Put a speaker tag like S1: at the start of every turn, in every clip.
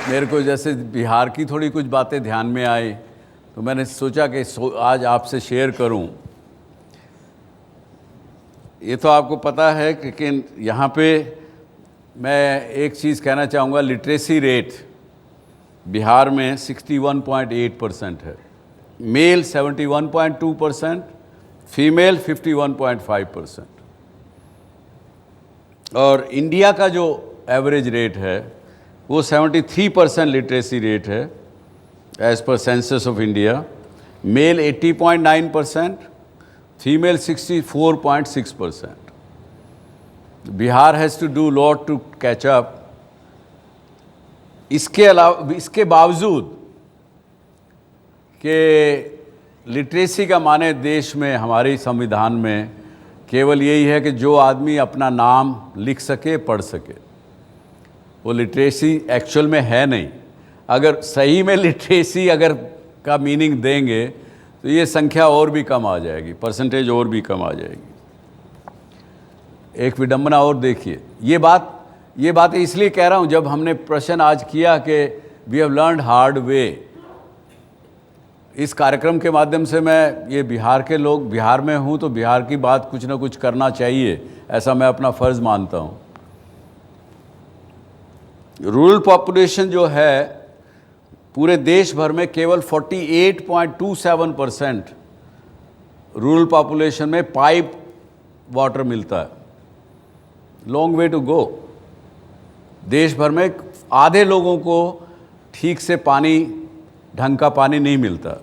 S1: मेरे को जैसे बिहार की थोड़ी कुछ बातें ध्यान में आई तो मैंने सोचा कि आज आपसे शेयर करूं। ये तो आपको पता है, लेकिन यहाँ पे मैं एक चीज़ कहना चाहूँगा। लिटरेसी रेट बिहार में 61.8% है, मेल 71.2%, फीमेल 51.5%। और इंडिया का जो एवरेज रेट है वो 73% लिटरेसी रेट है as per census of India. Male 80.9%, female 64.6%। Bihar has to do lot to catch up. इसके अलावा, इसके बावजूद कि लिटरेसी का माने देश में, हमारे संविधान में केवल यही है कि जो आदमी अपना नाम लिख सके, पढ़ सके, वो लिटरेसी एक्चुअल में है नहीं। अगर सही में लिटरेसी अगर का मीनिंग देंगे तो ये संख्या और भी कम आ जाएगी, परसेंटेज और भी कम आ जाएगी। एक विडंबना और देखिए, ये बात इसलिए कह रहा हूँ, जब हमने प्रश्न आज किया कि we have learned hard way, इस कार्यक्रम के माध्यम से मैं ये बिहार के लोग, बिहार में हूँ तो बिहार की बात कुछ ना कुछ करना चाहिए, ऐसा मैं अपना फ़र्ज़ मानता हूँ। रूरल पॉपुलेशन जो है पूरे देश भर में केवल 48.27% रूरल पॉपुलेशन में पाइप वाटर मिलता है। Long way to go. देश भर में आधे लोगों को ठीक से पानी, ढंग का पानी नहीं मिलता,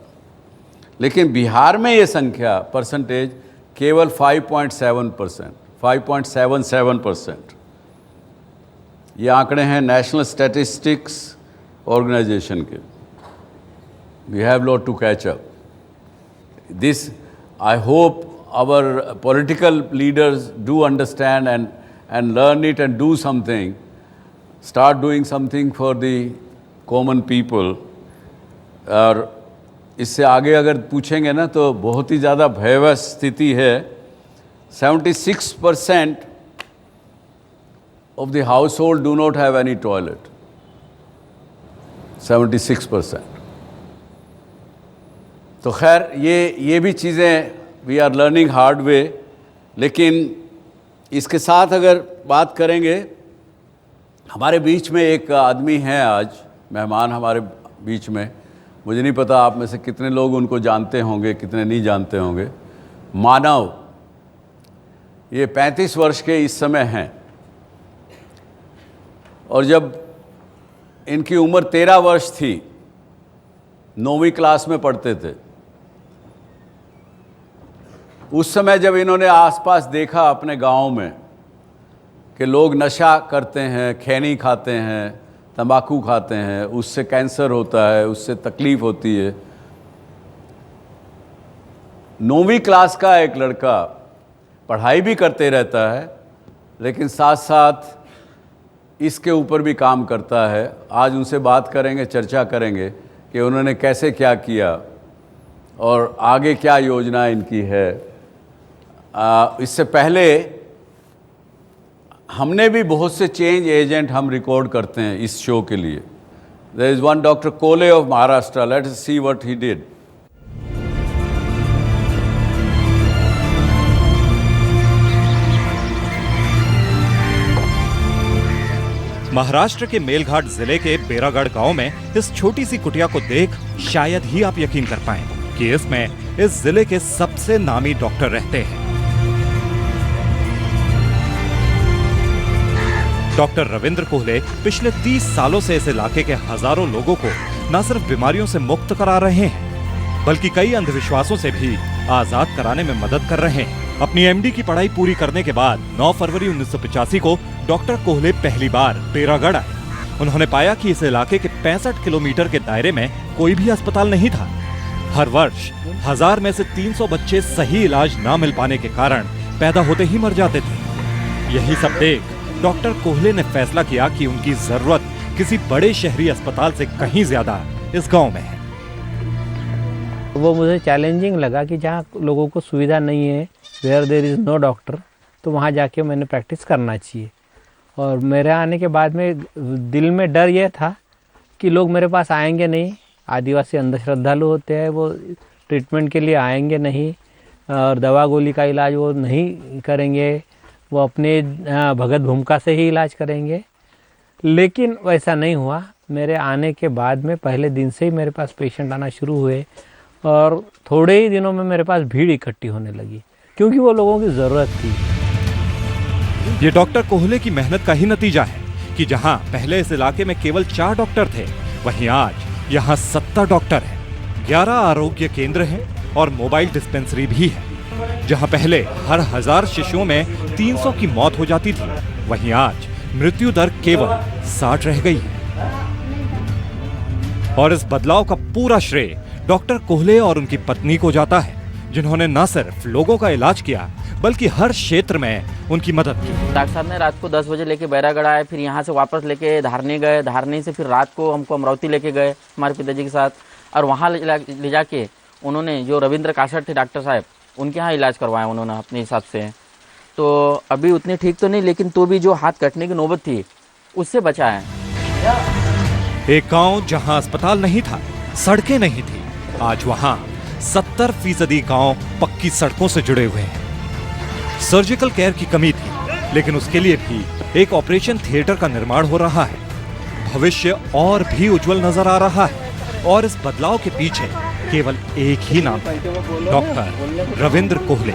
S1: लेकिन बिहार में ये संख्या, परसेंटेज केवल 5.7%, 5.77%। ये आंकड़े हैं नेशनल स्टैटिस्टिक्स ऑर्गेनाइजेशन के। We have lot to catch up this. I hope our political leaders do understand and learn it and do something, start doing something for the common people। और इससे आगे अगर पूछेंगे ना तो बहुत ही ज़्यादा भयावह स्थिति है। 76% of the household do not have any toilet, 76%। तो खैर ये भी चीज़ें we are learning hard way. लेकिन इसके साथ अगर बात करेंगे, हमारे बीच में एक आदमी हैं आज, मेहमान हमारे बीच में। मुझे नहीं पता आप में से कितने लोग उनको जानते होंगे, कितने नहीं जानते होंगे। मानव, ये 35 वर्ष के इस समय हैं, और जब इनकी उम्र 13 वर्ष थी, 9वीं क्लास में पढ़ते थे, उस समय जब इन्होंने आसपास देखा अपने गांव में कि लोग नशा करते हैं, खैनी खाते हैं, तंबाकू खाते हैं, उससे कैंसर होता है, उससे तकलीफ़ होती है। 9वीं क्लास का एक लड़का पढ़ाई भी करते रहता है, लेकिन साथ साथ इसके ऊपर भी काम करता है। आज उनसे बात करेंगे, चर्चा करेंगे कि उन्होंने कैसे क्या किया और आगे क्या योजना इनकी है। इससे पहले हमने भी बहुत से चेंज एजेंट हम रिकॉर्ड करते हैं इस शो के लिए। देयर इज़ वन डॉक्टर कोले of Maharashtra. Let us see what he did.
S2: Maharashtra के मेलघाट जिले के बेरागढ़ गांव में इस छोटी सी कुटिया को देख शायद ही आप यकीन कर पाएं कि इसमें इस जिले के सबसे नामी डॉक्टर रहते हैं। डॉक्टर रविंद्र कोहले पिछले 30 सालों से इस इलाके के हजारों लोगों को न सिर्फ बीमारियों से मुक्त करा रहे हैं, बल्कि कई अंधविश्वासों से भी आजाद कराने में मदद कर रहे हैं। अपनी एमडी की पढ़ाई पूरी करने के बाद 9 फरवरी 1985 को डॉक्टर कोहले पहली बार बेरागढ़ आए। उन्होंने पाया कि इस इलाके के 65 किलोमीटर के दायरे में कोई भी अस्पताल नहीं था। हर वर्ष 1000 में से 300 बच्चे सही इलाज न मिल पाने के कारण पैदा होते ही मर जाते थे। यही सब देख डॉक्टर कोहले ने फैसला किया कि उनकी जरूरत किसी बड़े शहरी अस्पताल से कहीं ज्यादा इस गांव में है।
S3: वो मुझे चैलेंजिंग लगा कि जहाँ लोगों को सुविधा नहीं है, where there is no doctor, तो वहाँ जाके मैंने प्रैक्टिस करना चाहिए। और मेरे आने के बाद में दिल में डर ये था कि लोग मेरे पास आएंगे नहीं, आदिवासी अंधश्रद्धालु होते हैं, वो ट्रीटमेंट के लिए आएंगे नहीं और दवा गोली का इलाज वो नहीं करेंगे, वो अपने भगत भूमिका से ही इलाज करेंगे। लेकिन वैसा नहीं हुआ। मेरे आने के बाद में पहले दिन से ही मेरे पास पेशेंट आना शुरू हुए और थोड़े ही दिनों में मेरे पास भीड़ इकट्ठी होने लगी, क्योंकि वो लोगों की ज़रूरत थी।
S2: ये डॉक्टर कोहले की मेहनत का ही नतीजा है कि जहां पहले इस इलाके में केवल 4 डॉक्टर थे, वहीं आज यहां 70 डॉक्टर हैं, 11 आरोग्य केंद्र हैं और मोबाइल डिस्पेंसरी भी है। जहां पहले हर 1000 शिशुओं में 300 की मौत हो जाती थी, वहीं आज मृत्यु दर केवल 60 रह गई है। और इस बदलाव का पूरा श्रेय डॉक्टर कोहले और उनकी पत्नी को जाता है, जिन्होंने न सिर्फ लोगों का इलाज किया बल्कि हर क्षेत्र में उनकी मदद की।
S4: डॉक्टर साहब ने रात को 10 बजे लेके बैरागढ़ आए, फिर यहाँ से वापस लेके धारनी गए, धारनी से फिर रात को हमको अमरावती लेके गए हमारे पिताजी के साथ, और वहाँ ले जाके उन्होंने जो रविंद्र कासट थे डॉक्टर साहब, उनके यहाँ इलाज करवाया उन्होंने अपने हिसाब से। तो अभी उतने ठीक तो नहीं, लेकिन तो भी जो हाथ कटने की नौबत थी उससे बचा है।
S2: एक गांव जहां अस्पताल नहीं था, सड़कें नहीं थी, आज वहां 70% गांव पक्की सड़कों से जुड़े हुए हैं। सर्जिकल केयर की कमी थी, लेकिन उसके लिए भी एक ऑपरेशन थिएटर का निर्माण हो रहा है। भविष्य और भी उज्जवल नजर आ रहा है और इस बदलाव के पीछे केवल एक ही नाम है, डॉक्टर रविंद्र कोहले।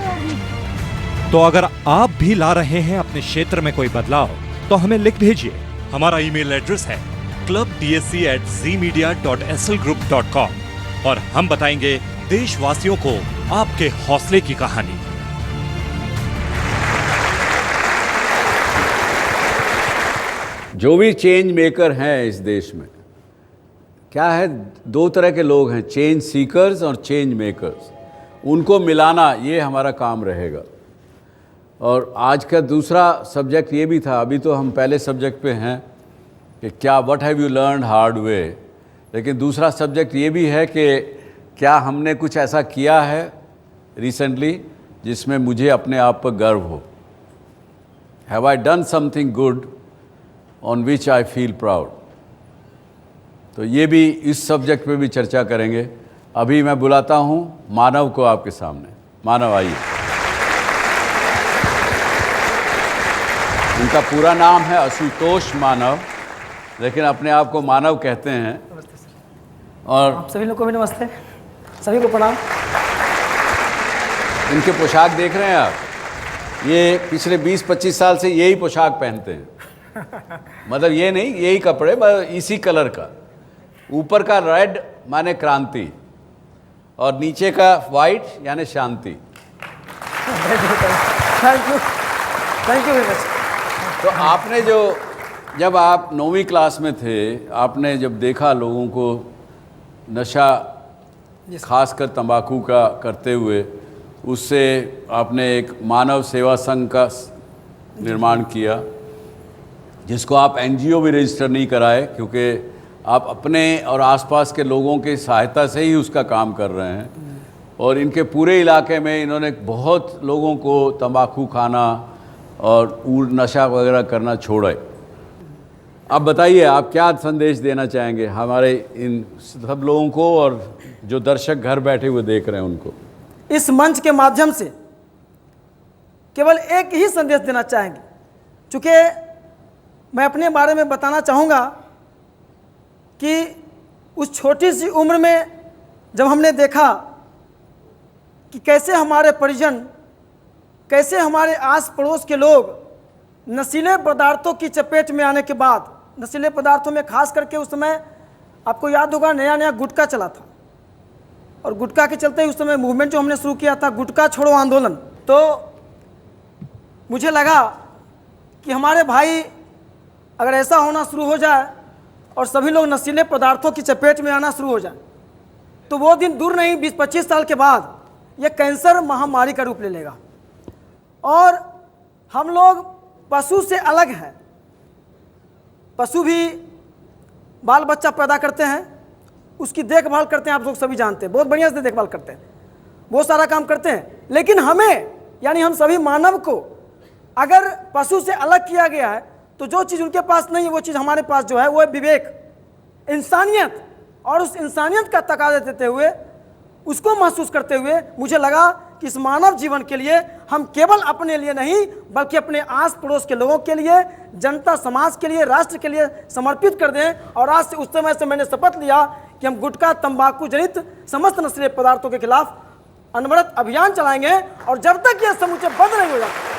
S2: तो अगर आप भी ला रहे हैं अपने क्षेत्र में कोई बदलाव, तो हमें लिख भेजिए। हमारा ईमेल एड्रेस है clubdsc@zmedia.slgroup.com और हम बताएंगे देशवासियों को आपके हौसले की कहानी।
S1: जो भी चेंज मेकर हैं इस देश में, क्या है, 2 तरह के लोग हैं, चेंज सीकर्स और चेंज मेकर्स। उनको मिलाना ये हमारा काम रहेगा। और आज का दूसरा सब्जेक्ट ये भी था, अभी तो हम पहले सब्जेक्ट पे हैं कि क्या what have you learn hard way, लेकिन दूसरा सब्जेक्ट ये भी है कि क्या हमने कुछ ऐसा किया है रिसेंटली जिसमें मुझे अपने आप पर गर्व हो। Have I done something good on which I feel proud. तो ये भी इस सब्जेक्ट पे भी चर्चा करेंगे। अभी मैं बुलाता हूँ मानव को आपके सामने। मानव आइए। उनका पूरा नाम है आशुतोष मानव, लेकिन अपने आप को मानव कहते हैं। और
S5: आप सभी लोग को भी नमस्ते, सभी को प्रणाम।
S1: इनके पोशाक देख रहे हैं आप, ये पिछले 20-25 साल से यही पोशाक पहनते हैं। मतलब ये नहीं, यही कपड़े, बस इसी कलर का। ऊपर का रेड माने क्रांति और नीचे का वाइट यानी शांति।
S5: Thank you very much.
S1: तो आपने जब आप 9वीं क्लास में थे, आपने जब देखा लोगों को नशा खासकर तंबाकू का करते हुए, उससे आपने एक मानव सेवा संघ का निर्माण किया, जिसको आप एनजीओ भी रजिस्टर नहीं कराए, क्योंकि आप अपने और आसपास के लोगों की सहायता से ही उसका काम कर रहे हैं। और इनके पूरे इलाके में इन्होंने बहुत लोगों को तंबाकू खाना और नशा वगैरह करना छोड़ा। आप बताइए, आप क्या संदेश देना चाहेंगे हमारे इन सब लोगों को और जो दर्शक घर बैठे हुए देख रहे हैं उनको?
S5: इस मंच के माध्यम से केवल एक ही संदेश देना चाहेंगे, चूँकि मैं अपने बारे में बताना चाहूँगा कि उस छोटी सी उम्र में जब हमने देखा कि कैसे हमारे परिजन, कैसे हमारे आस पड़ोस के लोग नशीले पदार्थों की चपेट में आने के बाद, नशीले पदार्थों में खास करके उस समय आपको याद होगा नया नया गुटखा चला था, और गुटखा के चलते उस समय मूवमेंट जो हमने शुरू किया था, गुटखा छोड़ो आंदोलन, तो मुझे लगा कि हमारे भाई अगर ऐसा होना शुरू हो जाए और सभी लोग नशीले पदार्थों की चपेट में आना शुरू हो जाए, तो वो दिन दूर नहीं, 20-25 साल के बाद ये कैंसर महामारी का रूप ले लेगा। और हम लोग पशु से अलग हैं। पशु भी बाल बच्चा पैदा करते हैं, उसकी देखभाल करते हैं, आप लोग सभी जानते हैं, बहुत बढ़िया से देखभाल करते हैं, बहुत सारा काम करते हैं। लेकिन हमें, यानी हम सभी मानव को अगर पशु से अलग किया गया है, तो जो चीज़ उनके पास नहीं है वो चीज़ हमारे पास जो है वो है विवेक। इंसानियत और उस इंसानियत का तकाजा देते हुए, उसको महसूस करते हुए मुझे लगा कि इस मानव जीवन के लिए हम केवल अपने लिए नहीं बल्कि अपने आस पड़ोस के लोगों के लिए, जनता समाज के लिए, राष्ट्र के लिए समर्पित कर दें। और आज से उस समय से मैंने शपथ लिया कि हम गुटखा तंबाकू जनित समस्त नशीले पदार्थों के खिलाफ अनवरत अभियान चलाएंगे और जब तक ये समूचे बंद नहीं हो जाते।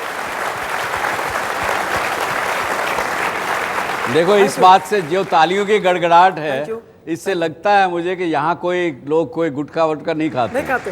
S1: देखो, इस बात से जो तालियों की गड़गड़ाहट है,
S5: Thank you.
S1: इससे लगता है मुझे कि यहाँ कोई लोग कोई गुटखा वुटखा नहीं खाते।
S5: नहीं खाते।